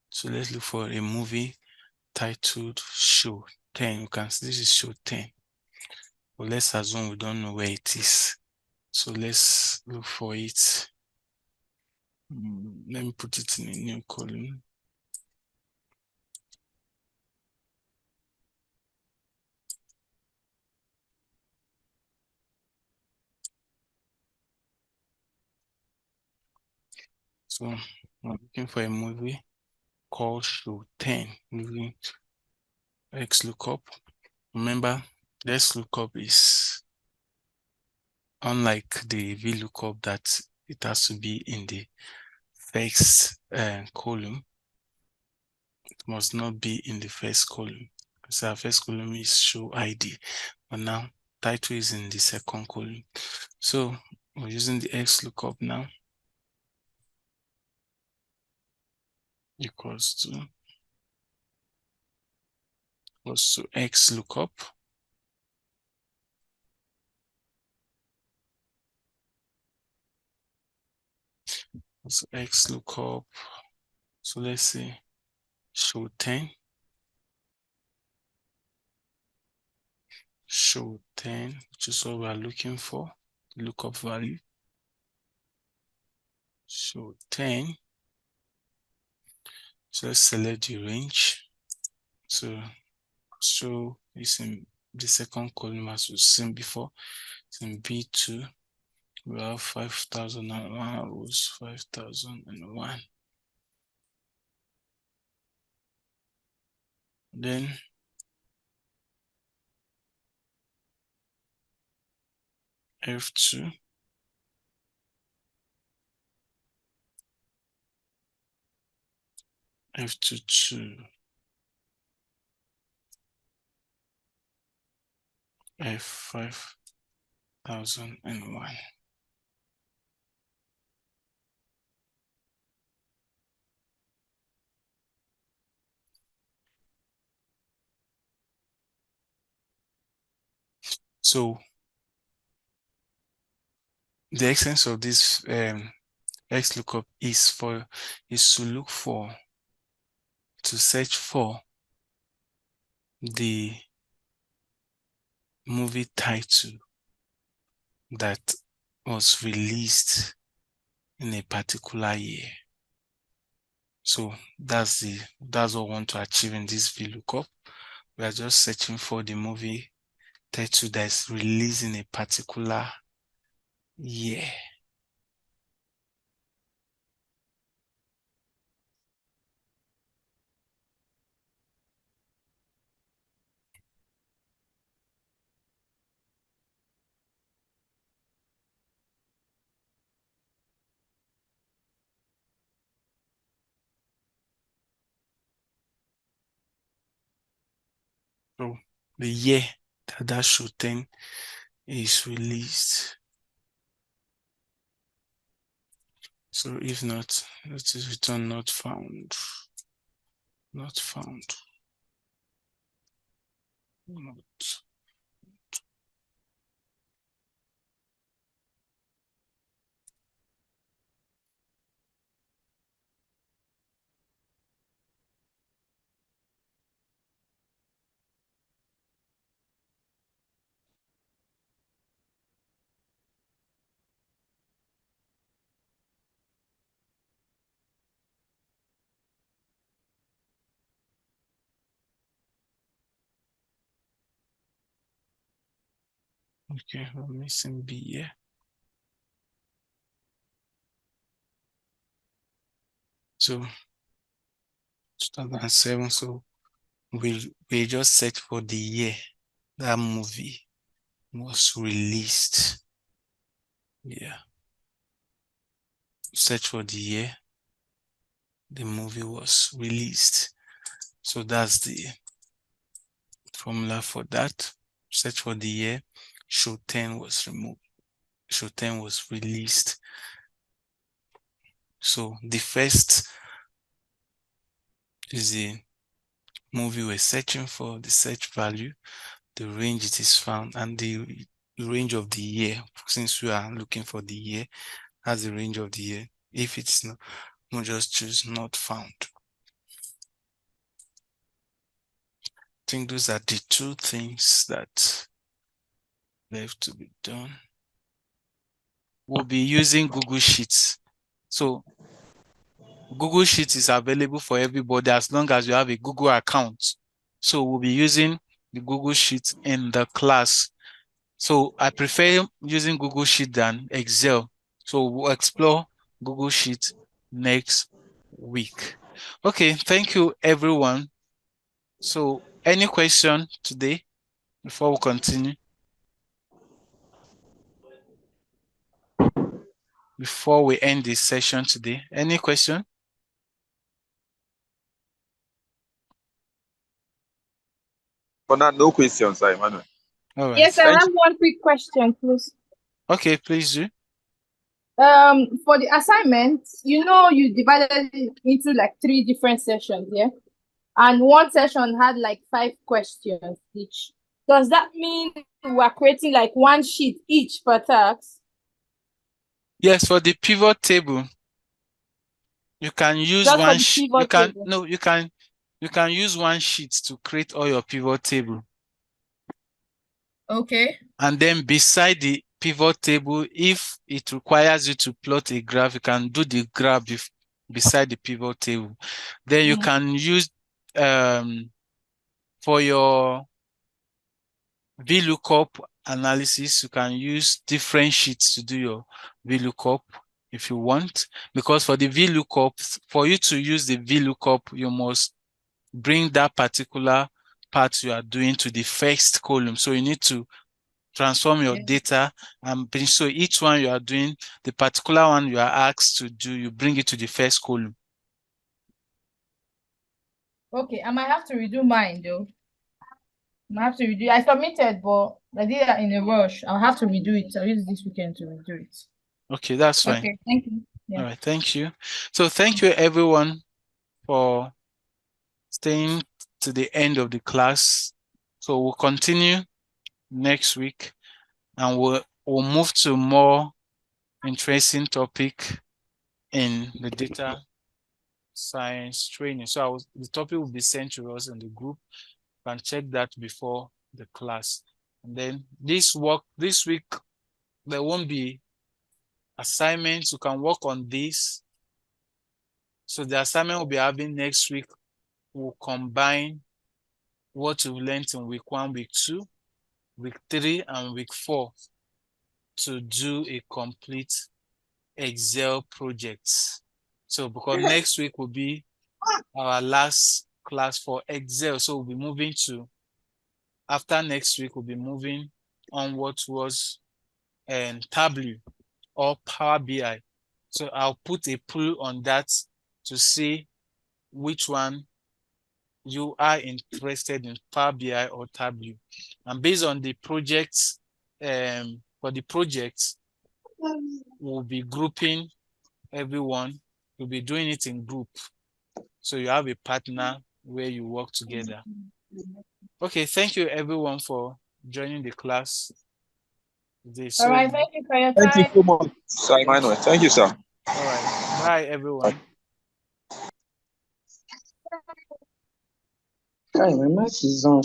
So let's look for a movie titled Show 10. You can see this is Show 10. But let's assume we don't know where it is. So let's look for it. Let me put it in a new column. So I'm looking for a movie called Show 10 using XLOOKUP. Remember, the XLOOKUP is unlike the VLOOKUP that it has to be in the first column. It must not be in the first column. So our first column is show ID, but now title is in the second column. So we're using the XLOOKUP now. Equals to XLOOKUP. So XLOOKUP. So let's say show 10. Show 10, which is what we are looking for, the lookup value. Show 10. So let's select the range. So show is in the second column as we've seen before. It's in B2. We have 5001 rows, 5001. Then F2. F22. F5001. So the essence of this XLOOKUP is to search for the movie title that was released in a particular year. So that's what we want to achieve in this VLOOKUP. We are just searching for the movie title that is released in a particular year. So the year that show 10 is released. So if not, let us return not found. Not found. Not. Okay, we're missing B here. So 2007, so we just search for the year that movie was released. Yeah. Search for the year the movie was released. So that's the formula for that. Search for the year show 10 was removed. Show 10 was released. So the first is the movie we're searching for, the search value, the range it is found, and the range of the year. Since we are looking for the year, that's the range of the year. If it's not, we'll just choose not found. I think those are the two things that left to be done. We'll be using Google Sheets. So Google Sheets is available for everybody as long as you have a Google account. So we'll be using the Google Sheets in the class. So I prefer using Google Sheet than Excel. So we'll explore Google Sheet next week. Okay, thank you everyone. So any question today before we continue? Before we end this session today, any question?
For now, no questions, Emmanuel.
All right.
Yes, I have one quick question, please.
Okay, please do.
For the assignment, you divided it into like 3 different sessions, yeah? And one session had like 5 questions each. Does that mean we're creating like 1 sheet each per task?
Yes, for the pivot table, you can use
Just for
one
the
sheet.
pivot table?
You can use one sheet to create all your pivot table.
Okay.
And then beside the pivot table, if it requires you to plot a graph, you can do the graph beside the pivot table. Then you can use for your VLOOKUP analysis, you can use different sheets to do your VLOOKUP if you want. Because for the VLOOKUP, for you to use the VLOOKUP, you must bring that particular part you are doing to the first column. So you need to transform your data, and so each one you are doing, the particular one you are asked to do, you bring it to the first column.
Okay, I might have to redo mine though. I submitted, but I did that in a rush. I'll have to redo it. I'll use this weekend to redo it.
Okay, that's fine.
Okay, thank you. Yeah.
All right, thank you. So thank you everyone for staying to the end of the class. So we'll continue next week, and we'll move to more interesting topic in the data science training. So the topic will be sent to us in the group. can check that before the class. And then this week, there won't be assignments. You can work on this. So the assignment we'll be having next week will combine what you've learned in week 1, week 2, week 3, and week 4 to do a complete Excel project. So because next week will be our last class for Excel, so we'll be moving to, after next week, we'll be moving on what was Tableau or Power BI. So I'll put a poll on that to see which one you are interested in, Power BI or Tableau. And based on the projects, for the projects, we'll be grouping everyone. We'll be doing it in group. So you have a partner where you work together. Okay, thank you everyone for joining the class.
All right, thank you for your time.
Thank you so much, Sir Emmanuel. Thank you, sir.
All right, bye everyone.
Hi, my mic is on.